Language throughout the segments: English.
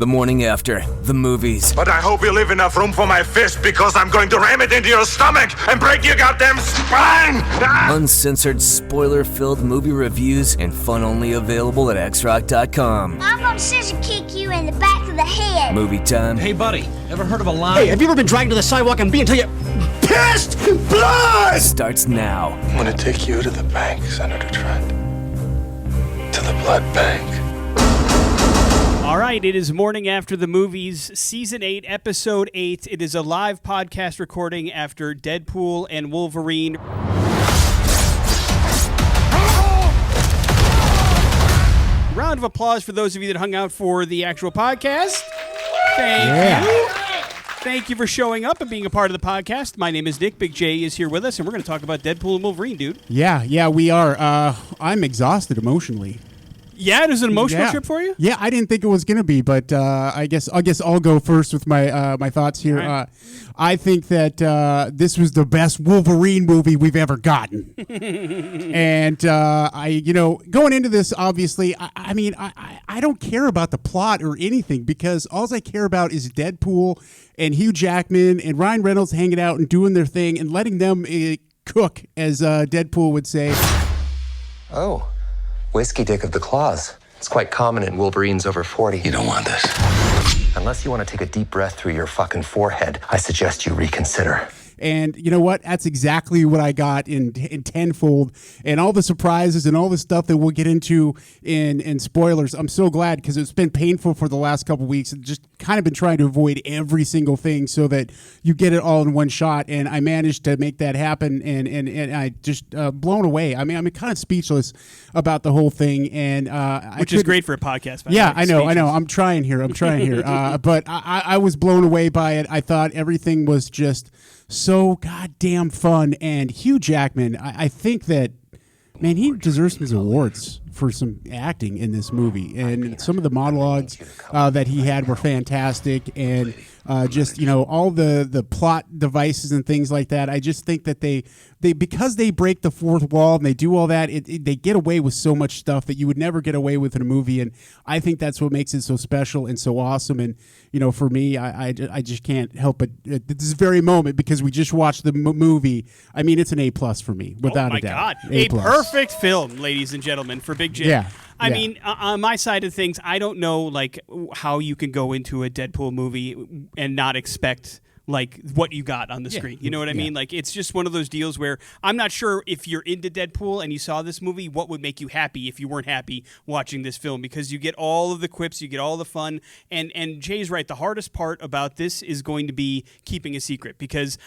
The morning after, the movies. But I hope you leave enough room for my fist because I'm going to ram it into your stomach and break your goddamn spine! Uncensored, spoiler-filled movie reviews and fun only available at xrock.com. I'm gonna scissor kick you in the back of the head. Movie time. Hey, buddy, ever heard of a line? Hey, have you ever been dragged to the sidewalk and beat until you pissed blood? Starts now. I'm gonna take you to the bank, Senator Trent. To the blood bank. All right, it is morning after the movies, Season 8, Episode 8. It is a live podcast recording after Deadpool and Wolverine. Round of applause for those of you that hung out for the actual podcast. Thank you. Thank you for showing up and being a part of the podcast. My name is Nic. Big J is here with us, and we're going to talk about Deadpool and Wolverine, dude. Yeah, we are. I'm exhausted emotionally. Yeah, it was an emotional trip for you? Yeah, I didn't think it was going to be, but I guess I'll go first with my my thoughts here. Right. I think that this was the best Wolverine movie we've ever gotten. And going into this, obviously, I don't care about the plot or anything because all I care about is Deadpool and Hugh Jackman and Ryan Reynolds hanging out and doing their thing and letting them cook, as Deadpool would say. Oh. Whiskey dick of the claws. It's quite common in Wolverines over 40. You don't want this. Unless you want to take a deep breath through your fucking forehead, I suggest you reconsider. And you know what? That's exactly what I got in tenfold. And all the surprises and all the stuff that we'll get into in spoilers. I'm so glad because it's been painful for the last couple weeks and just kind of been trying to avoid every single thing so that you get it all in one shot. And I managed to make that happen. And I just blown away. I mean, I'm kind of speechless about the whole thing. And which is great for a podcast. Yeah, I know. I'm trying here. But I was blown away by it. I thought everything was just so goddamn fun. And Hugh Jackman, I think that, man, he deserves some awards for some acting in this movie. And some of the monologues that he had were fantastic. And just, all the plot devices and things like that. I just think that they because they break the fourth wall and they do all that, they get away with so much stuff that you would never get away with in a movie. And I think that's what makes it so special and so awesome. And, for me, I just can't help but at this very moment, because we just watched the movie, I mean, it's an A+ for me, without a doubt. Oh, my God. A perfect film, ladies and gentlemen, for Big J. Yeah. I mean, on my side of things, I don't know, how you can go into a Deadpool movie and not expect what you got on the screen. You know what I mean? It's just one of those deals where I'm not sure if you're into Deadpool and you saw this movie, what would make you happy if you weren't happy watching this film, because you get all of the quips, you get all the fun, and Jay's right. The hardest part about this is going to be keeping a secret, because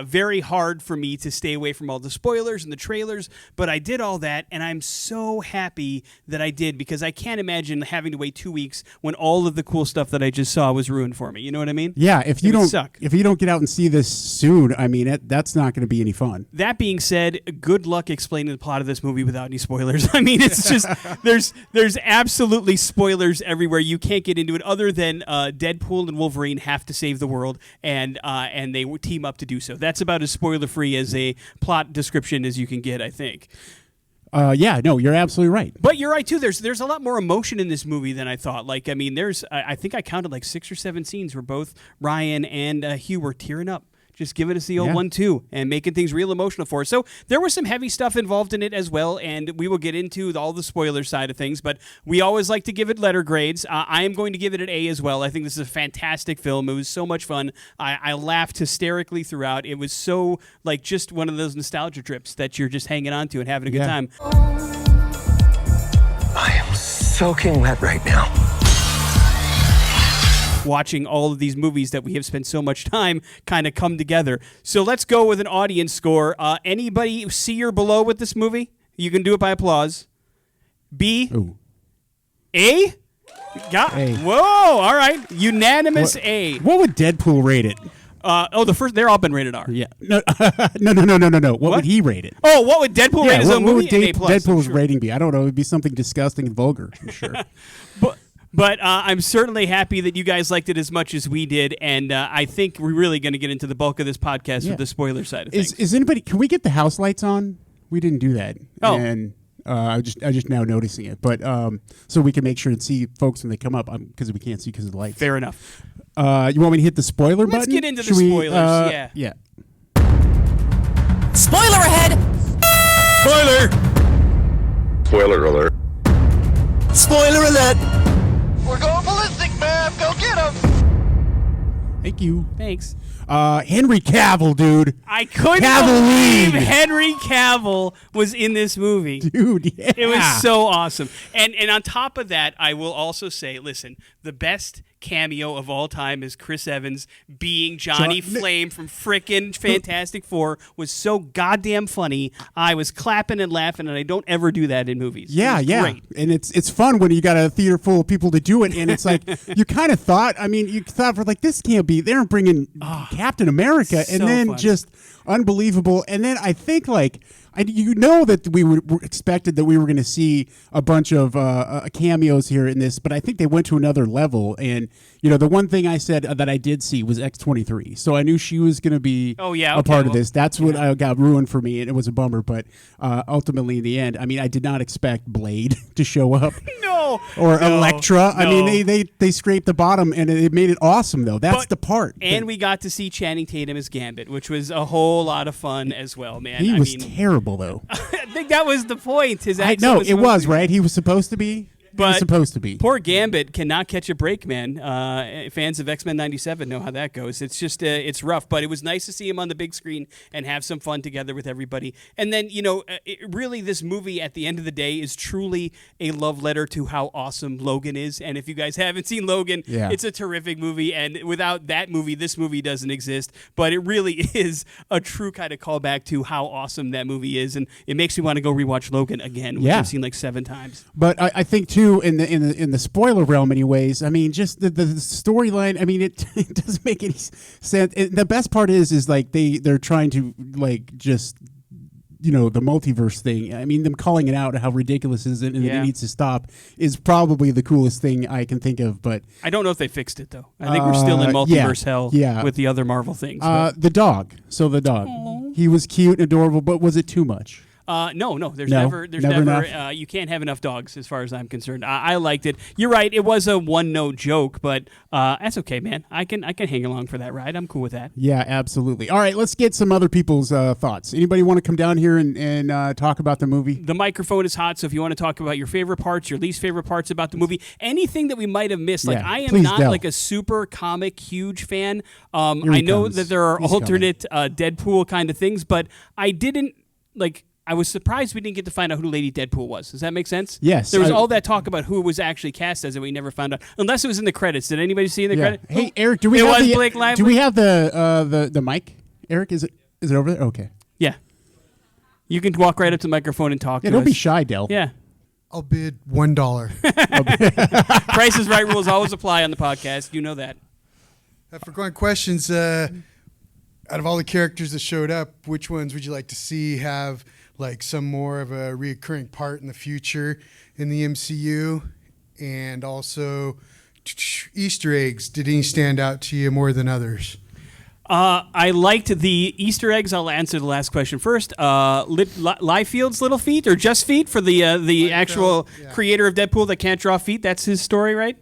very hard for me to stay away from all the spoilers and the trailers, but I did all that, and I'm so happy that I did, because I can't imagine having to wait 2 weeks when all of the cool stuff that I just saw was ruined for me. You know what I mean? Yeah, if you don't get out and see this soon, I mean, that's not going to be any fun. That being said, good luck explaining the plot of this movie without any spoilers. I mean, it's just there's absolutely spoilers everywhere. You can't get into it other than Deadpool and Wolverine have to save the world, and they team up to do so. That's about as spoiler-free as a plot description as you can get, I think. You're absolutely right. But you're right, too. There's a lot more emotion in this movie than I thought. I think I counted 6 or 7 scenes where both Ryan and Hugh were tearing up, just giving us the old 1-2 and making things real emotional for us. So there was some heavy stuff involved in it as well, and we will get into all the spoiler side of things, but we always like to give it letter grades. I am going to give it an A as well. I think this is a fantastic film. It was so much fun. I laughed hysterically throughout. It was so just one of those nostalgia trips that you're just hanging on to and having a good time. I am soaking wet right now. Watching all of these movies that we have spent so much time kind of come together. So let's go with an audience score. Anybody C or below with this movie? You can do it by applause. B? Ooh. A? Got A. Whoa, all right. Unanimous A. What would Deadpool rate it? They're all been rated R. Yeah. No. What would he rate it? Oh, what would Deadpool rate his own movie? What would A+. Deadpool's rating be? I don't know. It would be something disgusting and vulgar, I'm sure. But I'm certainly happy that you guys liked it as much as we did, and I think we're really going to get into the bulk of this podcast with the spoiler side of things. Is anybody? Can we get the house lights on? We didn't do that. Oh. And I just now noticing it, but so we can make sure and see folks when they come up because we can't see because of the lights. Fair enough. You want me to hit the spoiler button? Let's get into the spoilers. Yeah. Yeah. Spoiler ahead! Spoiler alert. Spoiler alert! We're going ballistic, man. Go get him. Thank you. Thanks. Henry Cavill, dude. I couldn't Cavill. believe Henry Cavill was in this movie. Dude, yeah. It was so awesome. And on top of that, I will also say, listen, the best cameo of all time is Chris Evans being Johnny Flame from frickin' Fantastic Four was so goddamn funny. I was clapping and laughing, and I don't ever do that in movies. Yeah, yeah. Great. And it's fun when you got a theater full of people to do it, and it's like you kind of thought. I mean, you thought for like this can't be. They're bringing Captain America, and so then funny. just unbelievable. And then I think like. You know that we were expected that we were going to see a bunch of cameos here in this, but I think they went to another level. And the one thing I said that I did see was X-23, so I knew she was going to be a part of this. That's what got ruined for me, and it was a bummer. But ultimately, in the end, I mean, I did not expect Blade to show up. Or Elektra. I mean, they scraped the bottom, and it made it awesome, though. That's the part. And we got to see Channing Tatum as Gambit, which was a whole lot of fun as well, man. He was terrible, though. I think that was the point. His accent No, was it was, right? He was supposed to be. But supposed to be. Poor Gambit cannot catch a break, man. Fans of X-Men 97 know how that goes. It's just, it's rough. But it was nice to see him on the big screen and have some fun together with everybody. And then, really this movie at the end of the day is truly a love letter to how awesome Logan is. And if you guys haven't seen Logan, it's a terrific movie. And without that movie, this movie doesn't exist. But it really is a true kind of callback to how awesome that movie is. And it makes me want to go rewatch Logan again, which I've seen like 7 times. But I think, too, in the spoiler realm, anyways. I mean, just the storyline. I mean, it doesn't make any sense. The best part is like they're trying to like just the multiverse thing. I mean, them calling it out how ridiculous it is and it needs to stop is probably the coolest thing I can think of. But I don't know if they fixed it though. I think we're still in multiverse hell with the other Marvel things. The dog. So the dog. Aww. He was cute and adorable, but was it too much? No. There's never you can't have enough dogs as far as I'm concerned. I liked it. You're right. It was a one-note joke, but that's okay, man. I can hang along for that ride. I'm cool with that. Yeah, absolutely. All right, let's get some other people's thoughts. Anybody want to come down here and talk about the movie? The microphone is hot, so if you want to talk about your favorite parts, your least favorite parts about the movie, anything that we might have missed. Like I am not like a super comic huge fan. I know that there are alternate Deadpool kind of things, but I didn't like. I was surprised we didn't get to find out who Lady Deadpool was. Does that make sense? Yes. There was all that talk about who it was actually cast as, and we never found out. Unless it was in the credits. Did anybody see in the credits? Hey, Eric, do we have the mic? Eric, is it over there? Okay. Yeah. You can walk right up to the microphone and talk to us. Don't be shy, Del. Yeah. I'll bid $1. Price is Right rules always apply on the podcast. You know that. For going questions, out of all the characters that showed up, which ones would you like to see have like some more of a reoccurring part in the future in the MCU? And also Easter eggs, did any stand out to you more than others? I liked the Easter eggs. I'll answer the last question first. Liefeld's little feet, or just feet, for the actual creator of Deadpool that can't draw feet. That's his story, right?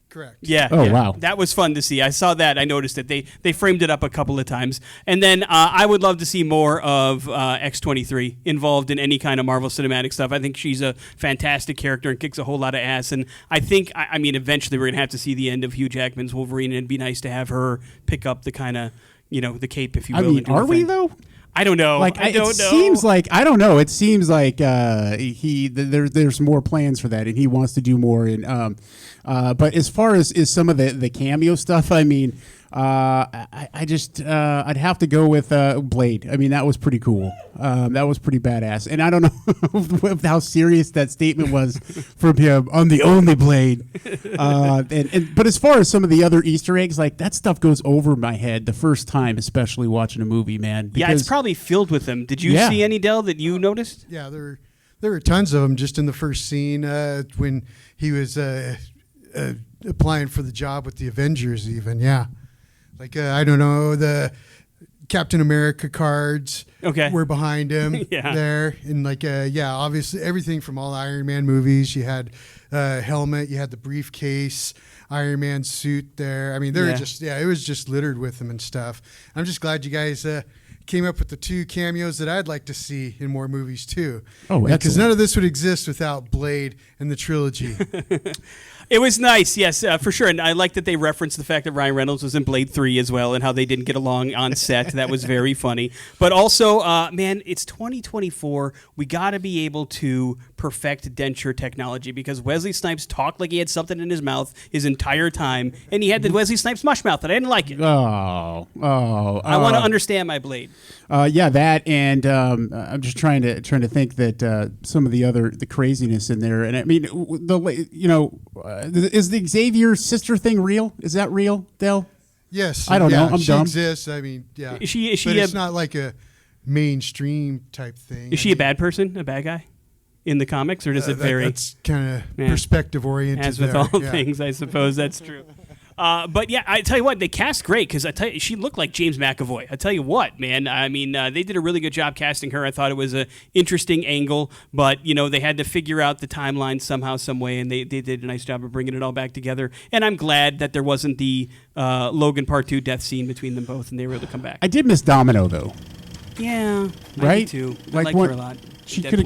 Correct. Yeah. Oh, yeah. wow. That was fun to see. I saw that. I noticed it. They framed it up a couple of times. And then I would love to see more of X-23 involved in any kind of Marvel Cinematic stuff. I think she's a fantastic character and kicks a whole lot of ass. And I think, I mean, eventually we're going to have to see the end of Hugh Jackman's Wolverine, and it'd be nice to have her pick up the kind of, the cape, if you will. I mean, are we, though? I don't know. Like, I don't know. Seems like I don't know. It seems like there's more plans for that, and he wants to do more. And but as far as some of the cameo stuff, I mean, I'd have to go with Blade. I mean, that was pretty cool. That was pretty badass. And I don't know how serious that statement was from him. I'm the only Blade. But as far as some of the other Easter eggs, like that stuff goes over my head the first time, especially watching a movie, man. Yeah, it's probably filled with them. Did you see any, Del, that you noticed? Yeah, there were tons of them just in the first scene when he was applying for the job with the Avengers even, yeah. Like, I don't know, Captain America cards were behind him there. And like, obviously everything from all the Iron Man movies. You had helmet, you had the briefcase, Iron Man suit there. I mean, they were just, it was just littered with them and stuff. I'm just glad you guys came up with the 2 cameos that I'd like to see in more movies too. Oh, because none of this would exist without Blade and the trilogy. It was nice, yes, for sure. And I like that they referenced the fact that Ryan Reynolds was in Blade 3 as well and how they didn't get along on set. That was very funny. But also, man, it's 2024. We got to be able to perfect denture technology because Wesley Snipes talked like he had something in his mouth his entire time, and he had the Wesley Snipes mush mouth, and I didn't like it. I want to understand my Blade. That, and I'm just trying to think that some of the craziness in there, and I mean, is the Xavier sister thing real? Is that real, Del? Yes. I don't know. I'm she dumb. exists. I mean, yeah. Is she but it's not like a mainstream type thing. Is she a bad person, a bad guy in the comics, or does it vary? That's kind of perspective oriented. As with all things, I suppose that's true. But yeah, I tell you what, they cast great because I tell you, she looked like James McAvoy. I tell you what, man. I mean, they did a really good job casting her. I thought it was an interesting angle, but they had to figure out the timeline somehow, some way, and they did a nice job of bringing it all back together. And I'm glad that there wasn't the Logan Part 2 death scene between them both, and they were able to come back. I did miss Domino though. Yeah, right. I did too. I liked her a lot. They could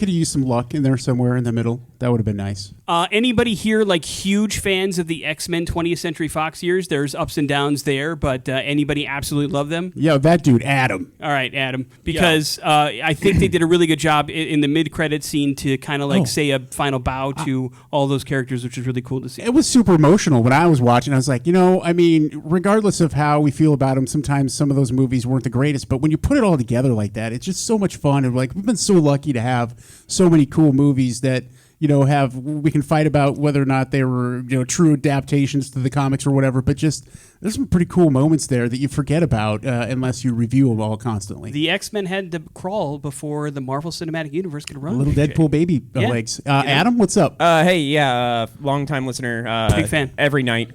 have used some luck in there somewhere in the middle. That would have been nice. Anybody here like huge fans of the X-Men 20th Century Fox years? There's ups and downs there, but anybody absolutely love them? Yeah, that dude, Adam. All right, Adam. Because I think they did a really good job in the mid-credit scene to kind of say a final bow to all those characters, which was really cool to see. It was super emotional when I was watching. I was like, I mean, regardless of how we feel about them, sometimes some of those movies weren't the greatest, but when you put it all together like that, it's just so much fun. And we've been so lucky to have so many cool movies that we can fight about whether or not they were true adaptations to the comics or whatever, but just there's some pretty cool moments there that you forget about unless you review them all constantly. The X-Men had to crawl before the Marvel Cinematic Universe could run. A little Deadpool baby legs. Adam, what's up? Long-time listener. Big fan. Every night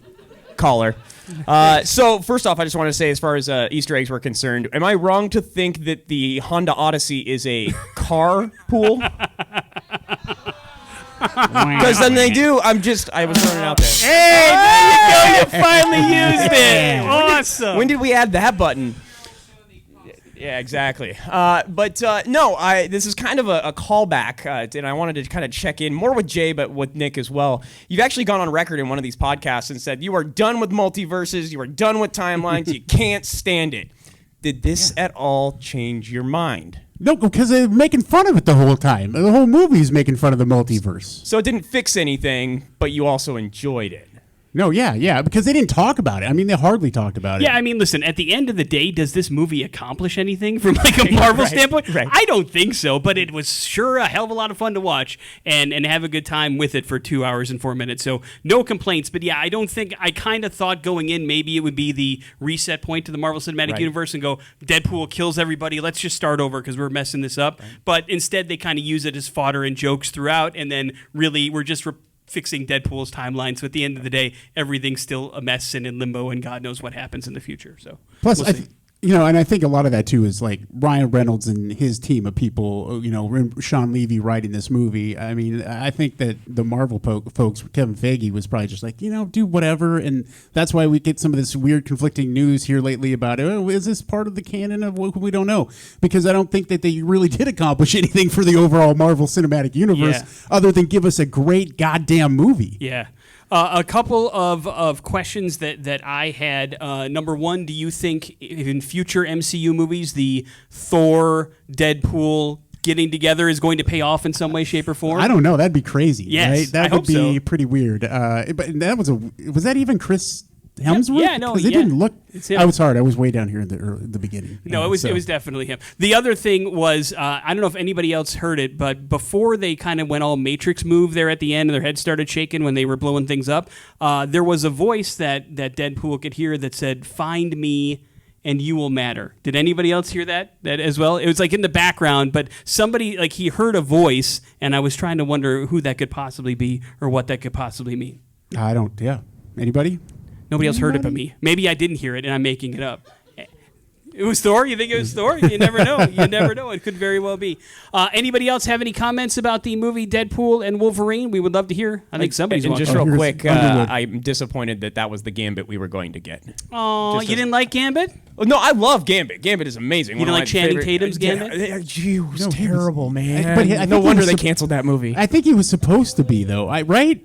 caller. So first off, I just want to say, as far as Easter eggs were concerned, am I wrong to think that the Honda Odyssey is a car pool? Because then they do. I was throwing it out there. Hey, there you go. You finally used it. Awesome. When did we add that button? Yeah, exactly. This is kind of a callback, and I wanted to kind of check in more with Jay, but with Nick as well. You've actually gone on record in one of these podcasts and said you are done with multiverses, you are done with timelines, you can't stand it. Did this at all change your mind? No, because they're making fun of it the whole time. The whole movie is making fun of the multiverse. So it didn't fix anything, but you also enjoyed it. No, yeah, because they didn't talk about it. I mean, they hardly talked about it. Yeah, I mean, listen, at the end of the day, does this movie accomplish anything from like a Marvel standpoint? Right. I don't think so, but it was sure a hell of a lot of fun to watch and have a good time with it for 2 hours and 4 minutes. So no complaints, but yeah, I kind of thought going in maybe it would be the reset point to the Marvel Cinematic Universe and go, Deadpool kills everybody, let's just start over because we're messing this up. Right. But instead they kind of use it as fodder and jokes throughout, and then really we're just fixing Deadpool's timeline. So at the end of the day, everything's still a mess and in limbo, and God knows what happens in the future. So plus, and I think a lot of that too is like Ryan Reynolds and his team of people. Sean Levy writing this movie. I mean, I think that the Marvel folks, Kevin Feige, was probably just like, do whatever, and that's why we get some of this weird conflicting news here lately about is this part of the canon of what we don't know? Because I don't think that they really did accomplish anything for the overall Marvel Cinematic Universe other than give us a great goddamn movie. Yeah. A couple of questions that I had. Number one, do you think in future MCU movies the Thor, Deadpool getting together is going to pay off in some way, shape, or form? I don't know. That'd be crazy. Yes, right? That I would hope be so. Pretty weird. But that was that even Chris Hemsworth? Yeah, no, because it didn't look. I was hard. I was way down here in the beginning. No, it was definitely him. The other thing was, I don't know if anybody else heard it, but before they kind of went all Matrix move there at the end, and their head started shaking when they were blowing things up, there was a voice that Deadpool could hear that said, "Find me, and you will matter." Did anybody else hear that as well? It was like in the background, but somebody he heard a voice, and I was trying to wonder who that could possibly be or what that could possibly mean. I don't. Yeah. Anybody? Nobody else heard it but me. Maybe I didn't hear it, and I'm making it up. It was Thor? You think it was Thor? You never know. You never know. It could very well be. Anybody else have any comments about the movie Deadpool and Wolverine? We would love to hear. I think somebody's And watching. just real here's quick, Underwood. I'm disappointed that was the Gambit we were going to get. Oh, you didn't like Gambit? Oh, no, I love Gambit. Gambit is amazing. You One didn't of like my Channing favorite- Tatum's Gambit? Yeah, he was No, he was- terrible, man. But I think no he wonder was they sup- canceled that movie. I think he was supposed to be though. Right.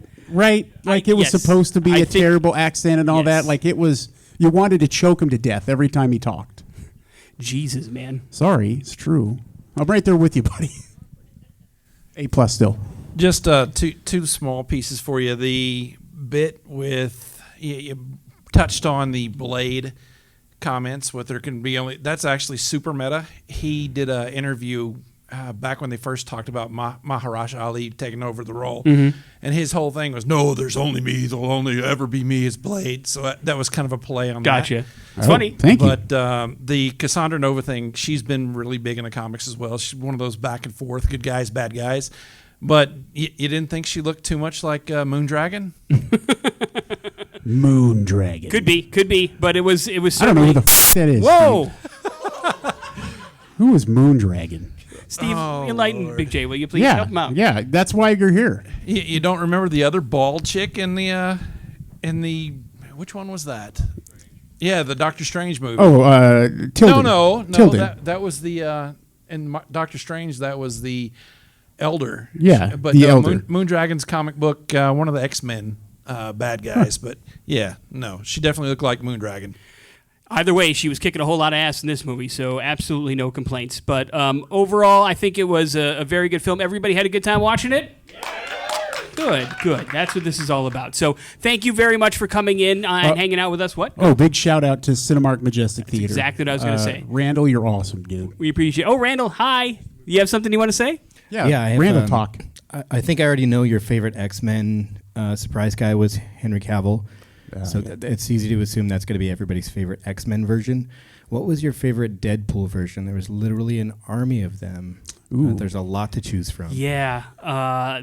Like it was yes. supposed to be I a think- terrible accent and all Yes. that. Like it was. You wanted to choke him to death every time he talked. Jesus, man. Sorry, it's true. I'm right there with you, buddy. A+ still. Just two small pieces for you. The bit with you touched on the Blade comments. What there can be only that's actually super meta. He did an interview back when they first talked about Mahershala Ali taking over the role, and his whole thing was, "No, there's only me. There'll only ever be me as Blade." So that was kind of a play on that. Gotcha. It's funny. Thank you. But the Cassandra Nova thing, she's been really big in the comics as well. She's one of those back and forth, good guys, bad guys. But you didn't think she looked too much like Moondragon? Moondragon. Could be, but it was I don't know certainly. who the that is. Whoa, Who is Moondragon? Steve, enlighten Big J, will you please Yeah, help him out? yeah. That's why you're here. You don't remember the other bald chick in the which one was that? Yeah, the Doctor Strange movie. Oh, Tilden. No. Tilden. That was the in Doctor Strange. That was the Elder. Yeah, but the no, Elder. Moondragon's comic book, one of the X-Men bad guys. But yeah, no, she definitely looked like Moondragon. Either way, she was kicking a whole lot of ass in this movie, so absolutely no complaints. But overall, I think it was a very good film. Everybody had a good time watching it? Good. That's what this is all about. So thank you very much for coming in and hanging out with us. What? Oh, big shout out to Cinemark Majestic Theater. exactly what I was gonna say. Randall, you're awesome, dude. We appreciate it. Oh, Randall, hi. You have something you want to say? Yeah, I have, Randall talk. I think I already know your favorite X-Men surprise guy was Henry Cavill. So it's easy to assume that's going to be everybody's favorite X-Men version. What was your favorite Deadpool version? There was literally an army of them. There's a lot to choose from. Yeah,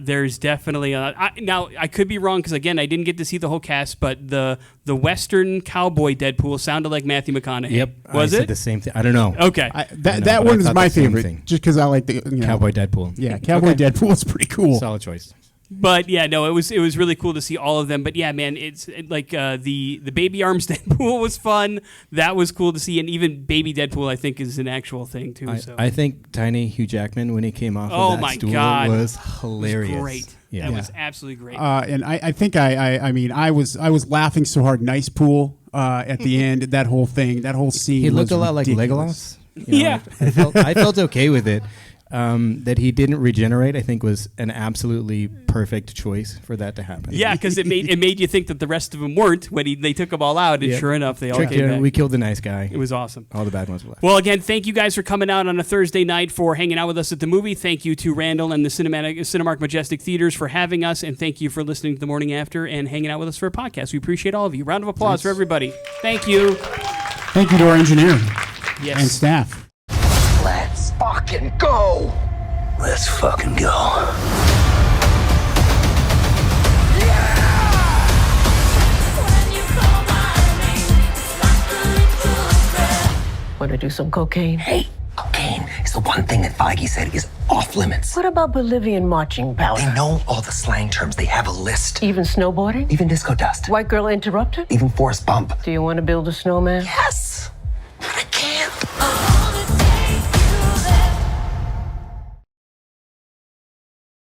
there's definitely now I could be wrong because again I didn't get to see the whole cast, but the Western cowboy Deadpool sounded like Matthew McConaughey. Yep. Was I it said the same thing. I don't know. Okay. That one is my favorite, just because I like the Cowboy Deadpool. Yeah, Cowboy Deadpool is pretty cool. Solid choice. But yeah, no, it was really cool to see all of them. But yeah, man, it's like the baby arms Deadpool was fun. That was cool to see, and even baby Deadpool I think is an actual thing too. I think Tiny Hugh Jackman when he came off Oh of that my stool God. was hilarious. It was great. Yeah. That was absolutely great. And I think I mean I was laughing so hard. Nice pool at the end. That whole thing. That whole scene. He looked was a lot ridiculous. like Legolas. You know, Yeah. I felt okay with it. That he didn't regenerate, I think, was an absolutely perfect choice for that to happen. Yeah, because it made you think that the rest of them weren't when they took them all out, and Yep. sure enough, they all Tricked came you. back. We killed the nice guy. It was awesome. All the bad ones were left. Well, again, thank you guys for coming out on a Thursday night for hanging out with us at the movie. Thank you to Randall and the Cinemark Majestic Theaters for having us, and thank you for listening to The Morning After and hanging out with us for a podcast. We appreciate all of you. Round of applause for everybody. Thank you. Thank you to our engineer Yes. and staff. Let's fucking go! Let's fucking go. Want to do some cocaine? Hey, cocaine is the one thing that Feige said is off limits. What about Bolivian marching powder? They know all the slang terms. They have a list. Even snowboarding? Even disco dust. White girl interrupted? Even force bump. Do you want to build a snowman? Yes!